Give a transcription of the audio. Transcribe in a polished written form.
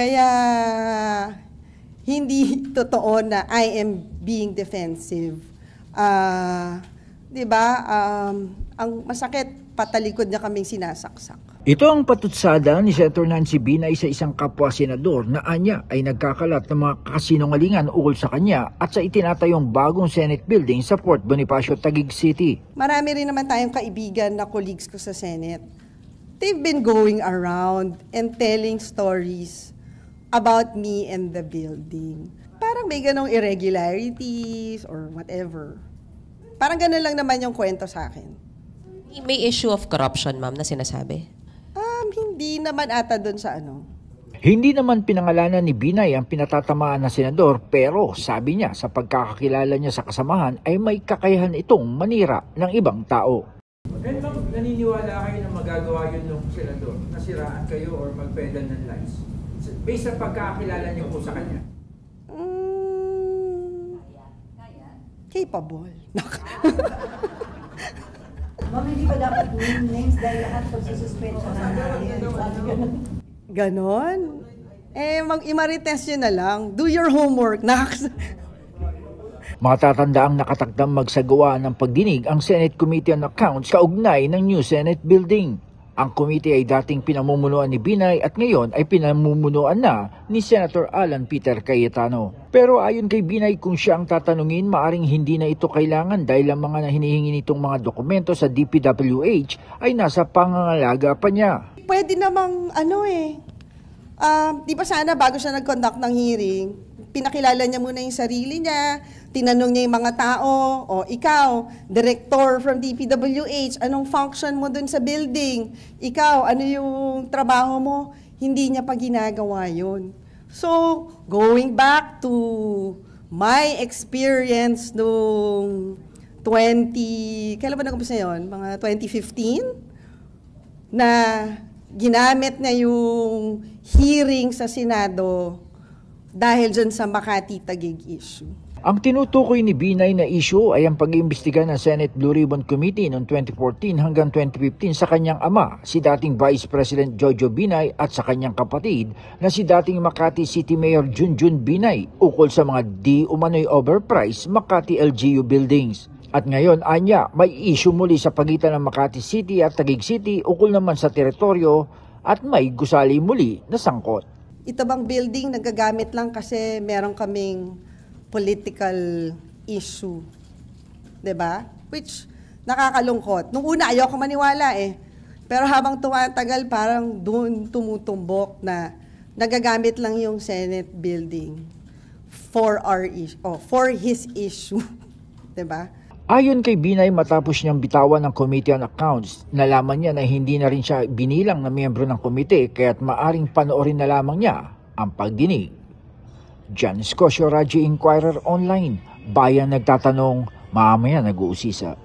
Kaya hindi totoo na I am being defensive. 'Di ba? Ang masakit, patalikod niya kaming sinasaksak. Ito ang patutsada ni Senator Nancy Binay sa isang kapwa-senador na anya ay nagkakalat ng mga kasinungalingan ukol sa kanya at sa itinatayong bagong Senate building sa Fort Bonifacio, Taguig City. Marami rin naman tayong kaibigan na colleagues ko sa Senate. They've been going around and telling stories about me and the building. Parang may ganong irregularities or whatever. Parang gano'n lang naman yung kwento sa akin. May issue of corruption, ma'am, na sinasabi? Hindi naman ata doon sa ano. Hindi naman pinangalanan ni Binay ang pinatatamaan na senador pero sabi niya sa pagkakakilala niya sa kasamahan ay may kakayahan itong manira ng ibang tao. And ma'am, naniniwala kayo na magagawa yun ng senador? Nasiraan kayo or magpedal ng lies? Based sa pagkakakilala niyo po sa kanya? Capable. Ma'am, hindi ba dapat names dahil lahat pagsususpensya na natin? Ganon? Mag-imarites nyo na lang. Do your homework, Nax. Matatandaang nakatakdang magsagawa ng pagdinig ang Senate Committee on Accounts kaugnay ng new Senate building. Ang committee ay dating pinamumunuan ni Binay at ngayon ay pinamumunuan na ni Senator Alan Peter Cayetano. Pero ayon kay Binay, kung siya ang tatanungin, maaring hindi na ito kailangan dahil ang mga hinihingi nitong mga dokumento sa DPWH ay nasa pangangalaga pa niya. Pwede namang di ba sana bago siya nag-conduct ng hearing, pinakilala niya muna yung sarili niya, tinanong niya yung mga tao, o ikaw, director from DPWH, anong function mo dun sa building? Ikaw, ano yung trabaho mo? Hindi niya pa ginagawa yun. So, going back to my experience nung kailan ba nag-umpisa yun? Mga 2015? Na ginamit niya yung hearing sa Senado dahil dyan sa Makati-Taguig issue. Ang tinutukoy ni Binay na issue ay ang pag-iimbestiga ng Senate Blue Ribbon Committee noong 2014 hanggang 2015 sa kanyang ama, si dating Vice President Jojo Binay at sa kanyang kapatid na si dating Makati City Mayor Junjun Binay ukol sa mga di umano'y overpriced Makati LGU buildings. At ngayon, anya, may issue muli sa pagitan ng Makati City at Taguig City ukol naman sa teritoryo at may gusali muli na sangkot. Ito bang building nagagamit lang kasi meron kaming political issue, 'di ba? Which nakakalungkot. Nung una ayoko maniwala Pero habang tumatagal parang doon tumutumbok na nagagamit lang yung Senate building for his issue, 'di ba? Ayon kay Binay, matapos niyang bitawan ng Committee on Accounts, nalaman niya na hindi na rin siya binilang na miyembro ng komite kaya't maaring panoorin na lamang niya ang pagdinig. John Scotia, Radyo Inquirer Online, Bayan nagtatanong, mamaya nag-uusisa.